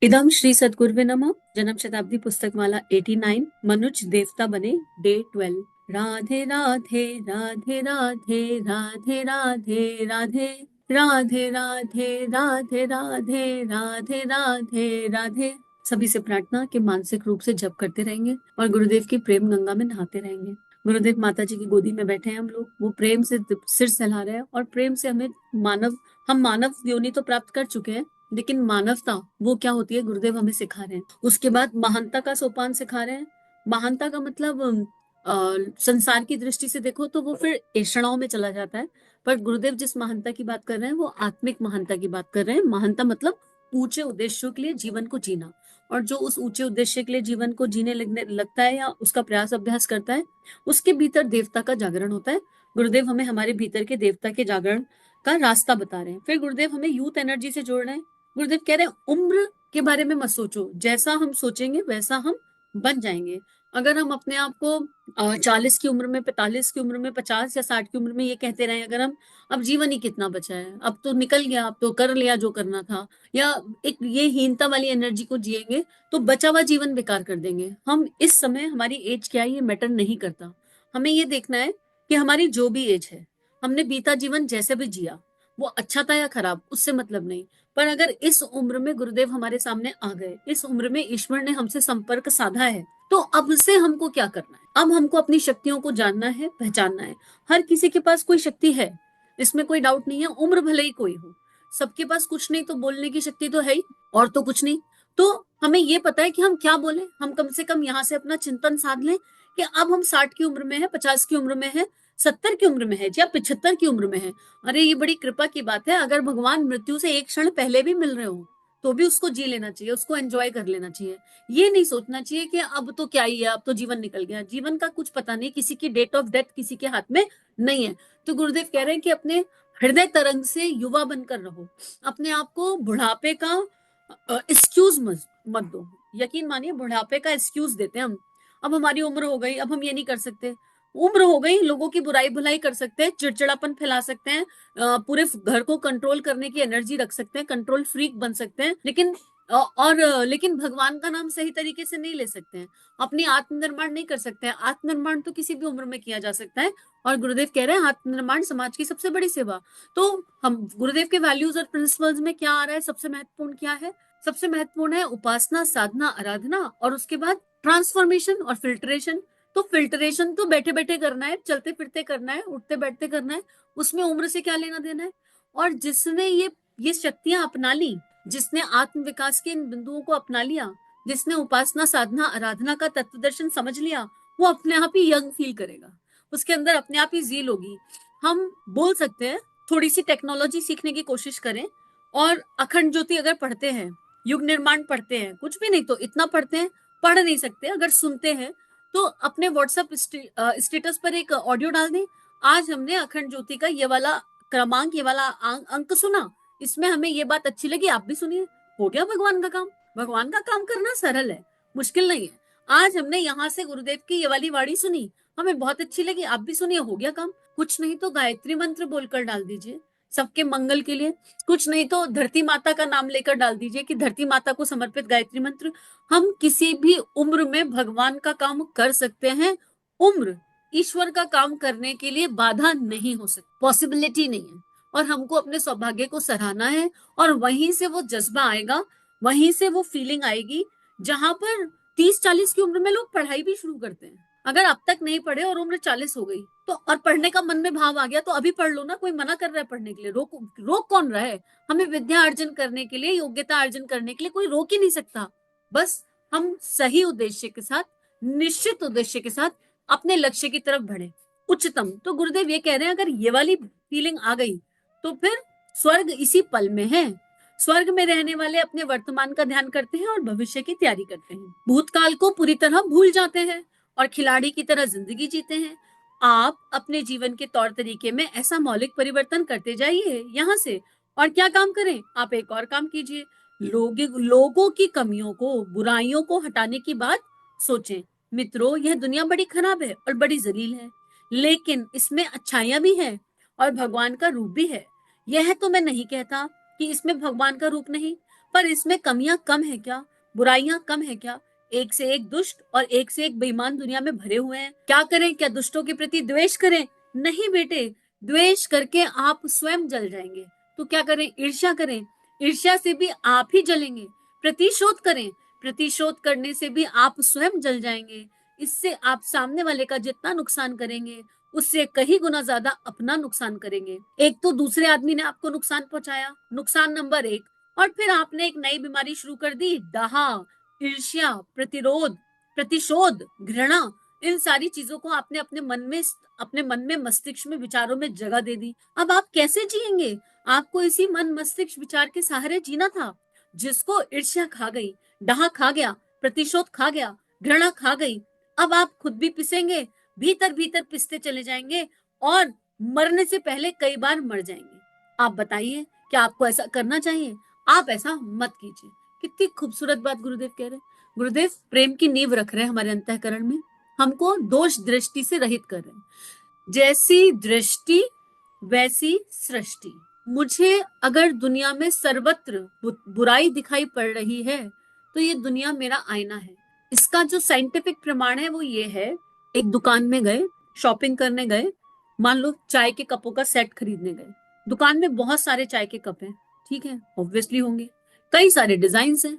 इदं श्री सद्गुरुवे नमः। जन्म शताब्दी पुस्तक माला 89 मनुज देवता बने डे 12। राधे राधे राधे राधे राधे राधे राधे राधे राधे राधे राधे राधे राधे राधे। सभी से प्रार्थना कि मानसिक रूप से जप करते रहेंगे और गुरुदेव की प्रेम गंगा में नहाते रहेंगे। गुरुदेव माता जी की गोदी में बैठे हैं हम लोग, वो प्रेम से सिर सहला रहे हैं और प्रेम से हम मानव योनि तो प्राप्त कर चुके हैं, लेकिन मानवता वो क्या होती है गुरुदेव हमें सिखा रहे हैं। उसके बाद महानता का सोपान सिखा रहे हैं। महानता का मतलब संसार की दृष्टि से देखो तो वो फिर ऐषणाओं में चला जाता है, पर गुरुदेव जिस महानता की बात कर रहे हैं वो आत्मिक महानता की बात कर रहे हैं। महानता मतलब ऊंचे उद्देश्यों के लिए जीवन को जीना, और जो उस ऊंचे उद्देश्य के लिए जीवन को जीने लगने लगता है या उसका प्रयास अभ्यास करता है, उसके भीतर देवता का जागरण होता है। गुरुदेव हमें हमारे भीतर के देवता के जागरण का रास्ता बता रहे हैं। फिर गुरुदेव हमें यूथ एनर्जी से जोड़ रहे हैं। गुरुदेव कह रहे हैं उम्र के बारे में मत सोचो, जैसा हम सोचेंगे वैसा हम बन जाएंगे। अगर हम अपने आप को 40 की उम्र में, 45 की उम्र में, 50 या 60 की उम्र में ये कहते रहे, अगर हम अब जीवन ही कितना बचा है, अब तो निकल गया, अब तो कर लिया जो करना था, या एक ये हीनता वाली एनर्जी को जिएंगे, तो बचा हुआ जीवन बेकार कर देंगे। हम इस समय हमारी एज क्या है ये मैटर नहीं करता। हमें ये देखना है कि हमारी जो भी एज है, हमने बीता जीवन जैसे भी जिया, वो अच्छा था या खराब, उससे मतलब नहीं। पर अगर इस उम्र में गुरुदेव हमारे सामने आ गए, इस उम्र में ईश्वर ने हमसे संपर्क साधा है, तो अब से हमको क्या करना है? अब हमको अपनी शक्तियों को जानना है, पहचानना है। हर किसी के पास कोई शक्ति है, इसमें कोई डाउट नहीं है। उम्र भले ही कोई हो, सबके पास कुछ नहीं तो बोलने की शक्ति तो है ही, और तो कुछ नहीं। तो हमें ये पता है कि हम क्या बोले। हम कम से कम यहाँ से अपना चिंतन साध लें कि अब हम 60 की उम्र में है, 50 की उम्र में है, 70 की उम्र में है या 75 की उम्र में है। अरे ये बड़ी कृपा की बात है, अगर भगवान मृत्यु से एक क्षण पहले भी मिल रहे हो तो भी उसको जी लेना चाहिए, उसको एंजॉय कर लेना चाहिए। ये नहीं सोचना चाहिए कि अब तो क्या ही है, अब तो जीवन निकल गया। जीवन का कुछ पता नहीं, किसी की डेट ऑफ डेथ किसी के हाथ में नहीं है। तो गुरुदेव कह रहे हैं कि अपने हृदय तरंग से युवा बनकर रहो, अपने आप को बुढ़ापे का एक्सक्यूज मत दो। यकीन मानिए बुढ़ापे का एक्सक्यूज देते हैं हम। अब हमारी उम्र हो गई, अब हम ये नहीं कर सकते। उम्र हो गई, लोगों की बुराई भलाई कर सकते हैं, चिड़चिड़ापन फैला सकते हैं, पूरे घर को कंट्रोल करने की एनर्जी रख सकते हैं, कंट्रोल फ्रीक बन सकते हैं, लेकिन भगवान का नाम सही तरीके से नहीं ले सकते हैं, अपनी आत्मनिर्माण नहीं कर सकते हैं। आत्मनिर्माण तो किसी भी उम्र में किया जा सकता है, और गुरुदेव कह रहे हैं आत्मनिर्माण समाज की सबसे बड़ी सेवा। तो हम गुरुदेव के वैल्यूज और प्रिंसिपल्स में क्या आ रहा है, सबसे महत्वपूर्ण क्या है? सबसे महत्वपूर्ण है उपासना, साधना, आराधना, और उसके बाद ट्रांसफॉर्मेशन और फिल्ट्रेशन। तो फिल्ट्रेशन तो बैठे बैठे करना है, चलते फिरते करना है, उठते बैठते करना है, उसमें उम्र से क्या लेना देना है। और जिसने ये शक्तियां अपना ली, जिसने आत्म विकास के इन बिंदुओं को अपना लिया, जिसने उपासना, साधना, आराधना का तत्व दर्शन समझ लिया, वो अपने आप ही यंग फील करेगा, उसके अंदर अपने आप ही जील होगी। हम बोल सकते हैं थोड़ी सी टेक्नोलॉजी सीखने की कोशिश करें, और अखंड ज्योति अगर पढ़ते हैं, युग निर्माण पढ़ते हैं, कुछ भी नहीं तो इतना पढ़ते हैं, पढ़ नहीं सकते, अगर सुनते हैं तो अपने व्हाट्सएप स्टेटस पर एक ऑडियो डाल दें, आज हमने अखंड ज्योति का ये वाला क्रमांक, ये वाला अंक सुना, इसमें हमें ये बात अच्छी लगी, आप भी सुनिए। हो गया भगवान का काम। भगवान का काम करना सरल है, मुश्किल नहीं है। आज हमने यहाँ से गुरुदेव की ये वाली वाणी सुनी, हमें बहुत अच्छी लगी, आप भी सुनिए, हो गया काम। कुछ नहीं तो गायत्री मंत्र बोलकर डाल दीजिए सबके मंगल के लिए। कुछ नहीं तो धरती माता का नाम लेकर डाल दीजिए कि धरती माता को समर्पित गायत्री मंत्र। हम किसी भी उम्र में भगवान का काम कर सकते हैं। उम्र ईश्वर का काम करने के लिए बाधा नहीं हो सकती, पॉसिबिलिटी नहीं है। और हमको अपने सौभाग्य को सराहना है, और वहीं से वो जज्बा आएगा, वहीं से वो फीलिंग आएगी, जहां पर 30-40 की उम्र में लोग पढ़ाई भी शुरू करते हैं। अगर अब तक नहीं पढ़े और उम्र 40 हो गई तो, और पढ़ने का मन में भाव आ गया, तो अभी पढ़ लो ना, कोई मना कर रहा है पढ़ने के लिए? रोक कौन रहा है? हमें विद्या अर्जन करने के लिए, योग्यता अर्जन करने के लिए कोई रोक ही नहीं सकता। बस हम सही उद्देश्य के साथ, निश्चित उद्देश्य के साथ अपने लक्ष्य की तरफ बढ़े, उच्चतम। तो गुरुदेव ये कह रहे हैं अगर ये वाली फीलिंग आ गई तो फिर स्वर्ग इसी पल में है। स्वर्ग में रहने वाले अपने वर्तमान का ध्यान करते हैं और भविष्य की तैयारी करते हैं, भूतकाल को पूरी तरह भूल जाते हैं और खिलाड़ी की तरह जिंदगी जीते हैं। आप अपने जीवन के तौर तरीके में ऐसा मौलिक परिवर्तन करते जाइए यहाँ से। और क्या काम करें? आप एक और काम कीजिए, लोगों की कमियों को, बुराइयों को हटाने की बात सोचें। मित्रों, यह दुनिया बड़ी खराब है और बड़ी जलील है, लेकिन इसमें अच्छाइयां भी हैं और भगवान का रूप भी है। यह तो मैं नहीं कहता कि इसमें भगवान का रूप नहीं, पर इसमें कमियां कम है क्या, बुराइयां कम है क्या? एक से एक दुष्ट और एक से एक बेईमान दुनिया में भरे हुए हैं। क्या करें? क्या दुष्टों के प्रति द्वेष करें? नहीं बेटे, द्वेष करके आप स्वयं जल जाएंगे। तो क्या करें? ईर्ष्या करें। ईर्ष्या से भी आप ही जलेंगे। प्रतिशोध करें। प्रतिशोध करने से भी आप स्वयं जल जाएंगे। इससे आप सामने वाले का जितना नुकसान करेंगे, उससे कहीं गुना ज्यादा अपना नुकसान करेंगे। एक तो दूसरे आदमी ने आपको नुकसान पहुंचाया, नुकसान नंबर 1, और फिर आपने एक नई बीमारी शुरू कर दी, दाह, ईर्ष्या, प्रतिरोध, प्रतिशोध, घृणा। इन सारी चीजों को आपने अपने मन में मस्तिष्क में विचारों में जगह दे दी। अब आप कैसे जिएंगे? आपको इसी मन मस्तिष्क विचार के सहारे जीना था। जिसको ईर्ष्या खा गई, दाह खा गया, प्रतिशोध खा गया, घृणा खा गई, अब आप खुद भी पिसेंगे, भीतर भीतर पिसते चले जाएंगे और मरने से पहले कई बार मर जाएंगे। आप बताइए, क्या आपको ऐसा करना चाहिए? आप ऐसा मत कीजिए। कितनी खूबसूरत बात गुरुदेव कह रहे हैं। गुरुदेव प्रेम की नींव रख रहे हैं हमारे अंतःकरण में, हमको दोष दृष्टि से रहित कर रहे हैं। जैसी दृष्टि वैसी सृष्टि। मुझे अगर दुनिया में सर्वत्र बुराई दिखाई पड़ रही है, तो ये दुनिया मेरा आईना है। इसका जो साइंटिफिक प्रमाण है वो ये है, एक दुकान में गए, शॉपिंग करने गए, मान लो चाय के कपों का सेट खरीदने गए। दुकान में बहुत सारे चाय के कप हैं, ठीक है, ऑब्वियसली होंगे, कई सारे डिजाइन हैं,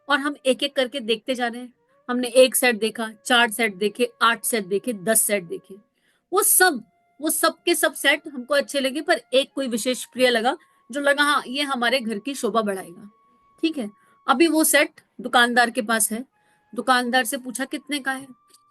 और हम एक एक करके देखते जा रहे हैं। हमने एक सेट देखा, 4 सेट देखे, 8 सेट देखे, 10 सेट देखे। वो सब वो सब के सब सेट हमको अच्छे लगे, पर एक कोई विशेष प्रिय लगा, जो लगा हाँ ये हमारे घर की शोभा बढ़ाएगा। ठीक है, अभी वो सेट दुकानदार के पास है। दुकानदार से पूछा कितने का है?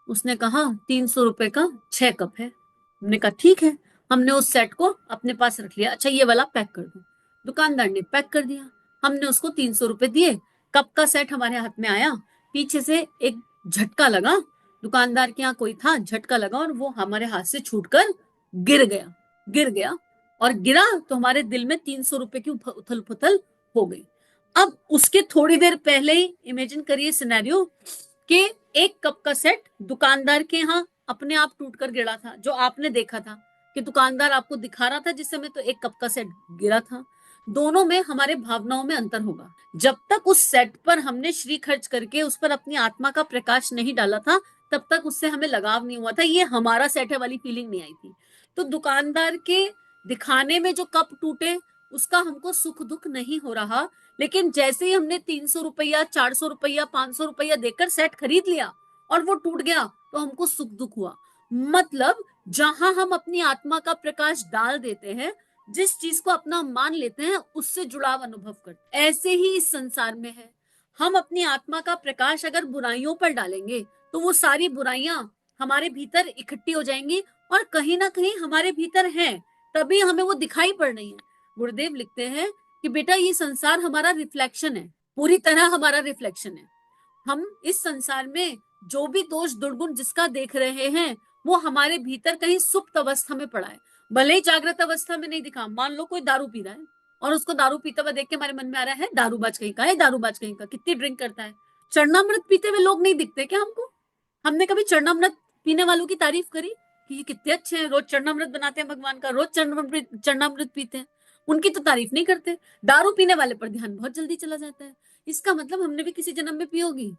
उसने कहा 300 रुपए का 6 कप है। हमने कहा ठीक है। हमने उस सेट को अपने पास रख लिया। अच्छा ये वाला पैक कर दो। दुकानदार ने पैक कर दिया। हमने उसको 300 रुपए दिए। कप का सेट हमारे हाथ में आया, पीछे से एक झटका लगा, दुकानदार के यहाँ कोई था, झटका लगा और वो हमारे हाथ से छूटकर गिर गया और गिरा तो हमारे दिल में 300 रुपए की उथल पुथल हो गई। अब उसके थोड़ी देर पहले ही इमेजिन करिए सिनेरियो कि एक कप का सेट दुकानदार के यहाँ अपने आप टूटकर गिरा था, जो आपने देखा था कि दुकानदार आपको दिखा रहा था जिस समय, तो एक कप का सेट गिरा था। दोनों में हमारे भावनाओं में अंतर होगा। जब तक उस सेट पर हमने श्री खर्च करके उस पर अपनी आत्मा का प्रकाश नहीं डाला था, तब तक उससे हमें लगाव नहीं हुआ था, ये हमारा सेट है वाली फीलिंग नहीं आई थी। तो दुकानदार के दिखाने में जो कप टूटे उसका हमको सुख दुख नहीं हो रहा, लेकिन जैसे ही हमने 300 रुपया, 400 रुपया, 500 रुपया देकर सेट खरीद लिया और वो टूट गया, तो हमको सुख दुख हुआ। मतलब जहां हम अपनी आत्मा का प्रकाश डाल देते हैं, जिस चीज को अपना मान लेते हैं, उससे जुड़ाव अनुभव करते हैं। ऐसे ही इस संसार में है। हम अपनी आत्मा का प्रकाश अगर बुराइयों पर डालेंगे, तो वो सारी बुराइयां हमारे भीतर इकट्ठी हो जाएंगी और कहीं ना कहीं हमारे भीतर हैं, तभी हमें वो दिखाई पड़ रही है। गुरुदेव लिखते हैं कि बेटा ये संसार हमारा रिफ्लेक्शन है, पूरी तरह हमारा रिफ्लेक्शन है। हम इस संसार में जो भी दोष दुर्गुण जिसका देख रहे हैं, वो हमारे भीतर कहीं सुप्त अवस्था में पड़ा है, भले ही जागृत अवस्था में नहीं दिखा। मान लो कोई दारू पी रहा है और उसको दारू पीता हुआ देख के हमारे मन में आ रहा है दारूबाज कहीं का है, दारूबाज कहीं का, कितनी ड्रिंक करता है। चरणामृत पीते हुए लोग नहीं दिखते क्या हमको? हमने कभी चरणामृत पीने वालों की तारीफ करी कि ये कितने अच्छे हैं, रोज चरणामृत बनाते हैं भगवान का, रोज चरणामृत पीते हैं? उनकी तो तारीफ नहीं करते। दारू पीने वाले पर ध्यान बहुत जल्दी चला जाता है। इसका मतलब हमने भी किसी जन्म में पी होगी,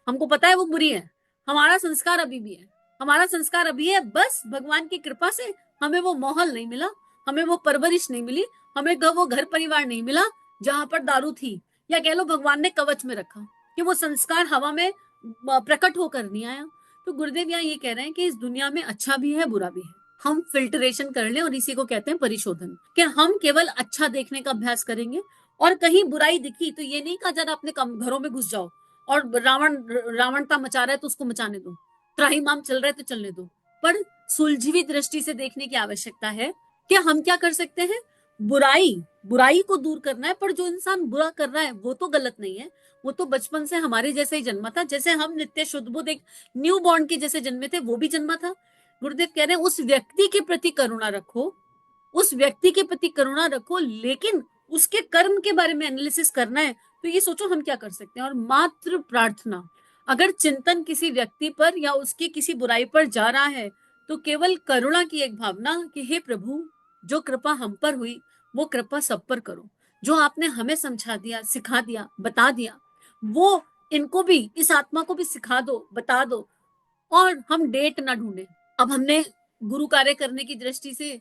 हमको पता है वो बुरी है। हमारा संस्कार अभी भी है, हमारा संस्कार अभी है, बस भगवान की कृपा से हमें वो माहौल नहीं मिला, हमें वो परवरिश नहीं मिली, हमें वो घर परिवार नहीं मिला जहां पर दारू थी, या कह लो भगवान ने कवच में रखा कि वो संस्कार हवा में प्रकट होकर नहीं आया। तो गुरुदेव यहाँ ये कह रहे हैं कि इस दुनिया में अच्छा भी है, बुरा भी है। हम फिल्ट्रेशन कर लें, और इसी को कहते हैं परिशोधन, कि हम केवल अच्छा देखने का अभ्यास करेंगे, और कहीं बुराई दिखी तो ये नहीं कहा जरा अपने घरों में घुस जाओ, और रावणता मचा रहा है तो उसको मचाने दो, त्राहिमाम चल रहा है तो चलने दो, पर सुलझी दृष्टि से देखने की आवश्यकता है कि हम क्या कर सकते हैं। बुराई को दूर करना है, पर जो इंसान बुरा कर रहा है वो तो गलत नहीं है, वो तो बचपन से हमारे जैसे ही जन्मा था, जैसे हम नित्य शुद्ध बुद्ध एक न्यू बॉर्न के जैसे जन्मे थे, वो भी जन्मा था। गुरुदेव कह रहे हैं उस व्यक्ति के प्रति करुणा रखो, उस व्यक्ति के प्रति करुणा रखो, लेकिन उसके कर्म के बारे में एनालिसिस करना है तो ये सोचो हम क्या कर सकते हैं। और मात्र प्रार्थना, अगर चिंतन किसी व्यक्ति पर या उसकी किसी बुराई पर जा रहा है, तो केवल करुणा की एक भावना कि हे प्रभु, जो कृपा हम पर हुई वो कृपा सब पर करो। जो आपने हमें समझा दिया, सिखा दिया, बता दिया, वो इनको भी, इस आत्मा को भी सिखा दो, बता दो, और हम डेट ना ढूंढे। अब हमने गुरु कार्य करने की दृष्टि से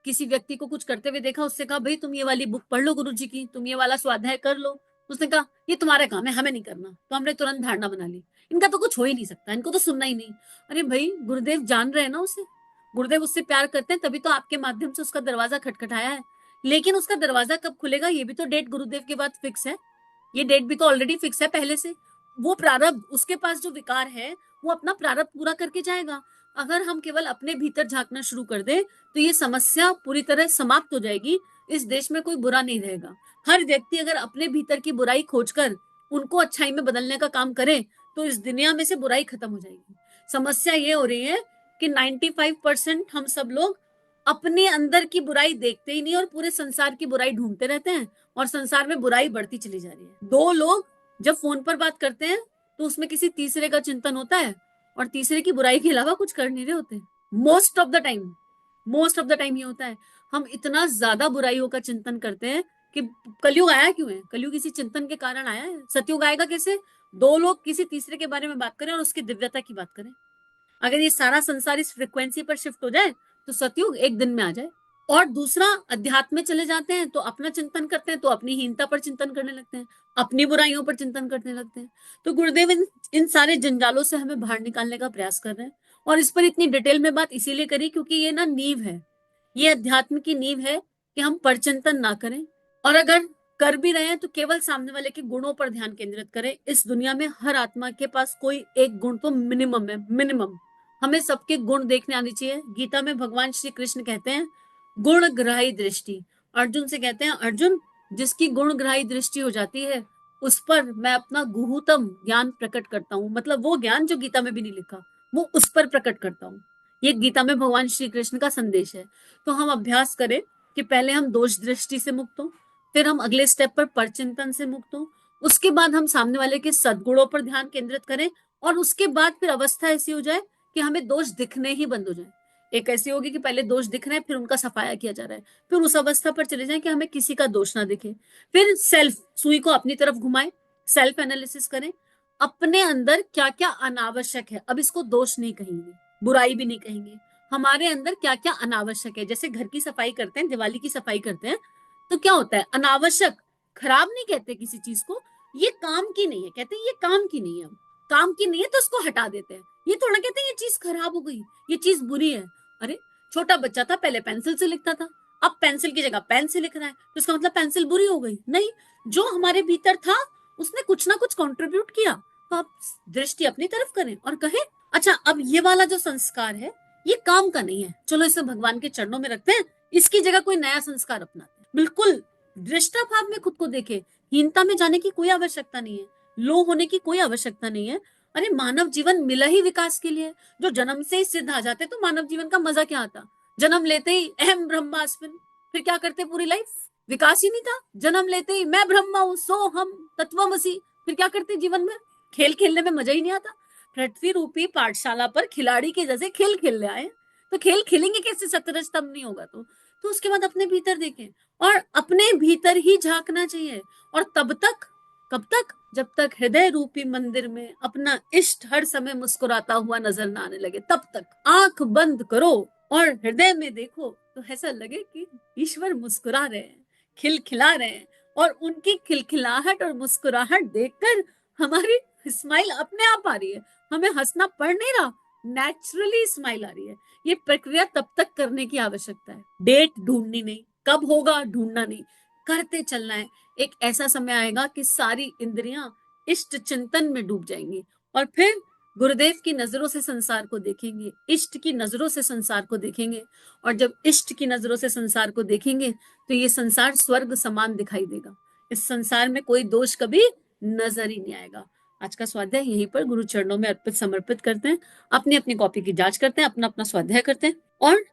किसी व्यक्ति को कुछ करते हुए देखा, उससे कहा भाई तुम ये वाली बुक पढ़ लो गुरु जी की, तुम ये वाला स्वाध्याय कर लो। उसने कहा ये तुम्हारा काम है, हमें नहीं करना। तो हमने तुरंत धारणा बना ली इनका तो कुछ हो ही नहीं सकता, इनको तो सुनना ही नहीं। अरे भाई, गुरुदेव जान रहे हैं ना उसे, गुरुदेव उससे प्यार करते हैं, तभी तो आपके माध्यम से उसका दरवाजा खटखटाया है। लेकिन उसका दरवाजा कब खुलेगा ये भी तो डेट गुरुदेव के बाद फिक्स है। ये डेट भी तो ऑलरेडी फिक्स है पहले से। वो प्रारब्ध, उसके पास जो विकार है वो अपना प्रारब्ध पूरा करके जाएगा। अगर हम केवल अपने भीतर झांकना शुरू कर दें तो ये समस्या पूरी तरह समाप्त हो जाएगी। इस देश में कोई बुरा नहीं रहेगा। हर व्यक्ति अगर अपने भीतर की बुराई खोजकर उनको अच्छाई में बदलने का काम करे तो इस दुनिया में से बुराई खत्म हो जाएगी। समस्या ये हो रही है कि 95% हम सब लोग अपने अंदर की बुराई देखते ही नहीं और पूरे संसार की बुराई ढूंढते रहते हैं, और संसार में बुराई बढ़ती चली जा रही है। दो लोग जब फोन पर बात करते हैं तो उसमें किसी तीसरे का चिंतन होता है और तीसरे की बुराई के अलावा कुछ कर नहीं रहे होते। मोस्ट ऑफ द टाइम ये होता है। हम इतना ज्यादा बुराइयों का चिंतन करते हैं कि कलयुग आया क्यों है? कलयुग किसी चिंतन के कारण आया है। सतयुग आएगा कैसे? दो लोग किसी तीसरे के बारे में बात करें और उसकी दिव्यता की बात करें। अगर ये सारा संसार इस फ्रिक्वेंसी पर शिफ्ट हो जाए तो सतयुग एक दिन में आ जाए। और दूसरा, अध्यात्म में चले जाते हैं तो अपना चिंतन करते हैं, तो अपनी हीनता पर चिंतन करने लगते हैं, अपनी बुराइयों पर चिंतन करने लगते हैं। तो गुरुदेव इन सारे जंजालों से हमें बाहर निकालने का प्रयास कर रहे हैं। और इस पर इतनी डिटेल में बात इसीलिए करी क्योंकि ये ना नींव है, ये अध्यात्म की नींव है कि हम परचिंतन ना करें। और अगर कर भी रहे हैं तो केवल सामने वाले के गुणों पर ध्यान केंद्रित करें। इस दुनिया में हर आत्मा के पास कोई एक गुण तो मिनिमम है, मिनिमम। हमें सबके गुण देखने आनी चाहिए। गीता में भगवान श्री कृष्ण कहते हैं गुण ग्राही दृष्टि। अर्जुन से कहते हैं अर्जुन, जिसकी गुण ग्राही दृष्टि हो जाती है उस पर मैं अपना गुहतम ज्ञान प्रकट करता हूँ। मतलब वो ज्ञान जो गीता में भी नहीं लिखा, वो उस पर प्रकट करता हूँ। ये गीता में भगवान श्री कृष्ण का संदेश है। तो हम अभ्यास करें कि पहले हम दोष दृष्टि से मुक्त हो, फिर हम अगले स्टेप पर परचिंतन से मुक्त हो, उसके बाद हम सामने वाले के सद्गुणों पर ध्यान केंद्रित करें, और उसके बाद फिर अवस्था ऐसी हो जाए कि हमें दोष दिखने ही बंद हो जाए। एक ऐसी होगी कि पहले दोष दिख रहे हैं, फिर उनका सफाया किया जा रहा है, फिर उस अवस्था पर चले जाएं कि हमें किसी का दोष ना दिखे। फिर सेल्फ, सुई को अपनी तरफ घुमाएं, सेल्फ एनालिसिस करें, अपने अंदर क्या क्या अनावश्यक है। अब इसको दोष नहीं कहेंगे, बुराई भी नहीं कहेंगे, हमारे अंदर क्या क्या अनावश्यक है। जैसे घर की सफाई करते हैं, दिवाली की सफाई करते हैं, तो क्या होता है? अनावश्यक, खराब नहीं कहते किसी चीज को, ये काम की नहीं है, कहते हैं ये काम की नहीं है, काम की नहीं है तो उसको हटा देते हैं। ये थोड़ा कहते हैं ये चीज खराब हो गई, ये चीज बुरी है। अरे, छोटा बच्चा था पहले पेंसिल से लिखता था, अब पेंसिल की जगह पेन से लिख रहा है, तो इसका मतलब पेंसिल बुरी हो गई? नहीं, जो हमारे भीतर था उसने कुछ ना कुछ कंट्रीब्यूट किया। तो आप दृष्टि अपनी तरफ करें और कहें अच्छा, अब ये वाला जो संस्कार है ये काम का नहीं है, चलो इसे भगवान के चरणों में रखते हैं, इसकी जगह कोई नया संस्कार अपनाते हैं। बिल्कुल दृष्टा भाव में खुद को देखे, हीनता में जाने की कोई आवश्यकता नहीं है, लो होने की कोई आवश्यकता नहीं है। अरे, मानव जीवन मिला ही विकास के लिए। जो जन्म से ही सिद्ध आ जाते तो मानव जीवन का मजा क्या आता? जन्म लेते ही अहम ब्रह्मास्मिन, फिर क्या करते पूरी लाइफ? विकास ही नहीं था। जन्म लेते ही मैं ब्रह्मा हूं, सो हम तत्वमसी, फिर क्या करते जीवन में? खेल खेलने में मजा ही नहीं आता। पृथ्वी रूपी पाठशाला पर खिलाड़ी के जैसे खेल खेलने आए, तो खेल खेलेंगे कैसे? शतरंज स्तंभ नहीं होगा तो उसके बाद अपने भीतर देखें और अपने भीतर ही झांकना चाहिए। और तब तक, कब तक? जब तक हृदय रूपी मंदिर में अपना इष्ट हर समय मुस्कुराता हुआ नजर ना आने लगे, तब तक आंख बंद करो और हृदय में देखो तो ऐसा लगे कि ईश्वर मुस्कुरा रहे हैं, खिलखिला रहे हैं, और उनकी खिलखिलाहट और मुस्कुराहट देखकर हमारी स्माइल अपने आप आ रही है। हमें हंसना पड़ नहीं रहा, नेचुरली स्माइल आ रही है। ये प्रक्रिया तब तक करने की आवश्यकता है। डेट ढूंढनी नहीं, कब होगा ढूंढना नहीं, करते चलना है। एक ऐसा समय आएगा कि सारी इंद्रियां इष्ट चिंतन में डूब जाएंगी और फिर गुरुदेव की नजरों से संसार को देखेंगे, इष्ट की नजरों से संसार को देखेंगे। और जब इष्ट की नजरों से संसार को देखेंगे तो ये संसार स्वर्ग समान दिखाई देगा। इस संसार में कोई दोष कभी नजर ही नहीं आएगा। आज का स्वाध्याय यहीं पर गुरु चरणों में अर्पित समर्पित करते हैं। अपनी अपनी कॉपी की जांच करते हैं, अपना अपना स्वाध्याय करते हैं और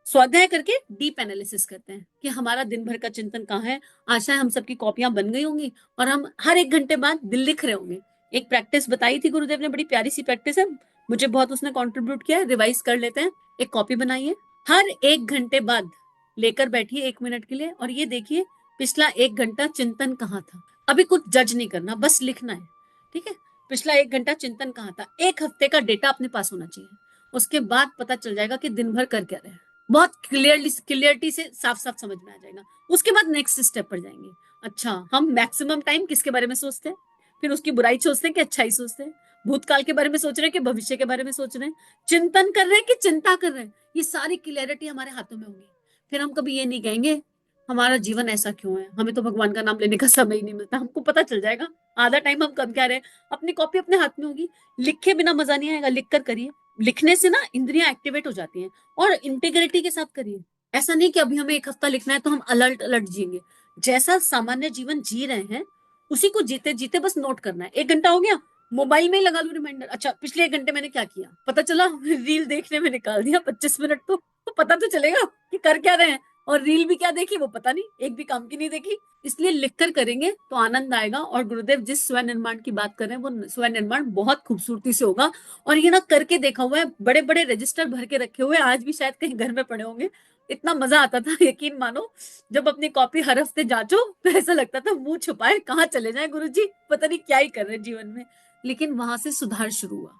स्वाध्याय करके डीप एनालिसिस करते हैं कि हमारा दिन भर का चिंतन कहाँ है। आशा है हम सबकी कॉपियां बन गई होंगी और हम हर 1 घंटे बाद दिल लिख रहे होंगे। एक प्रैक्टिस बताई थी गुरुदेव ने, बड़ी प्यारी सी प्रैक्टिस है, मुझे बहुत उसने कंट्रीब्यूट किया है। रिवाइज कर लेते हैं। एक कॉपी बनाइए, हर 1 घंटे बाद लेकर बैठिए 1 मिनट के लिए और ये देखिए पिछला 1 घंटा चिंतन कहाँ था। अभी कुछ जज नहीं करना, बस लिखना है, ठीक है। पिछला 1 घंटा चिंतन कहाँ था, 1 हफ्ते का डेटा अपने पास होना चाहिए। उसके बाद पता चल जाएगा कि दिन भर कर क्या रहे हैं। बहुत क्लियरिटी से साफ साफ समझ में आ जाएगा। उसके बाद नेक्स्ट स्टेप पर जाएंगे। अच्छा, हम मैक्सिमम टाइम किसके बारे में सोचते हैं? फिर उसकी बुराई सोचते हैं कि अच्छाई सोचते हैं? भूतकाल के बारे में सोच रहे हैं कि भविष्य के बारे में सोच रहे हैं? चिंतन कर रहे हैं कि चिंता कर रहे हैं? ये सारी क्लियरिटी हमारे हाथों में होगी। फिर हम कभी ये नहीं कहेंगे हमारा जीवन ऐसा क्यों है, हमें तो भगवान का नाम लेने का समय ही नहीं मिलता। हमको पता चल जाएगा आधा टाइम हम कर क्या रहे हैं। अपनी कॉपी अपने हाथ में होगी। लिखे बिना मजा नहीं आएगा, लिख कर करिए। लिखने से ना इंद्रियां एक्टिवेट हो जाती हैं। और इंटीग्रिटी के साथ करिए। ऐसा नहीं कि अभी हमें 1 हफ्ता लिखना है तो हम अलर्ट अलर्ट जिएंगे। जैसा सामान्य जीवन जी रहे हैं उसी को जीते जीते बस नोट करना है। 1 घंटा हो गया, मोबाइल में ही लगा लो रिमाइंडर। अच्छा, पिछले 1 घंटे मैंने क्या किया, पता चला रील देखने में निकाल दिया 25 मिनट। तो पता तो चलेगा कि कर क्या रहे हैं। और रील भी क्या देखी वो पता नहीं, एक भी काम की नहीं देखी। इसलिए लिखकर करेंगे तो आनंद आएगा। और गुरुदेव जिस स्व निर्माण की बात कर रहे हैं वो स्व निर्माण बहुत खूबसूरती से होगा। और ये ना करके देखा हुआ है, बड़े बड़े रजिस्टर भर के रखे हुए आज भी शायद कहीं घर में पड़े होंगे। इतना मजा आता था, यकीन मानो। जब अपनी कॉपी हर हफ्ते जांचो तो ऐसा लगता था मुंह छुपाए कहाँ चले जाए गुरुजी, पता नहीं क्या ही कर रहे हैं जीवन में। लेकिन वहां से सुधार शुरू हुआ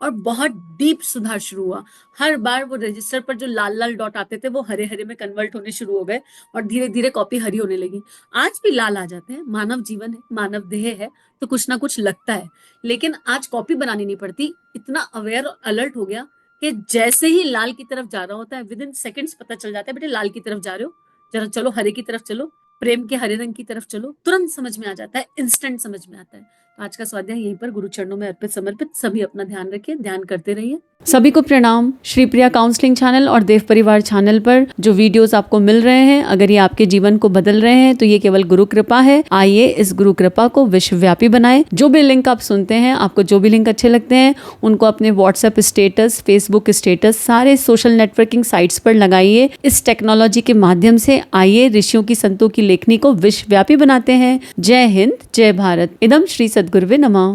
और बहुत डीप सुधार शुरू हुआ। हर बार वो रजिस्टर पर जो लाल लाल डॉट आते थे वो हरे हरे में कन्वर्ट होने शुरू हो गए। और धीरे धीरे कॉपी हरी होने लगी। आज भी लाल आ जाते हैं, मानव जीवन है, मानव देह है, तो कुछ ना कुछ लगता है। लेकिन आज कॉपी बनानी नहीं पड़ती। इतना अवेयर और अलर्ट हो गया कि जैसे ही लाल की तरफ जा रहा होता है विद इन सेकेंड्स पता चल जाता है बेटे लाल की तरफ जा रहे हो, जरा चलो हरे की तरफ चलो, प्रेम के हरे रंग की तरफ चलो। तुरंत समझ में आ जाता है, इंस्टेंट समझ में आता है। तो आज का स्वाध्याय यहीं पर गुरु चरणों में अर्पित समर्पित। सभी अपना ध्यान रखिए, ध्यान करते रहिए। सभी को प्रणाम। श्री प्रिया काउंसलिंग चैनल और देव परिवार चैनल पर जो वीडियोस आपको मिल रहे हैं, अगर ये आपके जीवन को बदल रहे हैं तो ये केवल गुरु कृपा है। आइए इस गुरु कृपा को विश्वव्यापी बनाएं। जो भी लिंक आप सुनते हैं, आपको जो भी लिंक अच्छे लगते हैं उनको अपने व्हाट्सएप स्टेटस, फेसबुक स्टेटस, सारे सोशल नेटवर्किंग साइट्स पर लगाइए। इस टेक्नोलॉजी के माध्यम से आइए ऋषियों की, संतों की लेखनी को विश्वव्यापी बनाते हैं। जय हिंद, जय भारत। इदम श्री सद्गुरुवे नमः।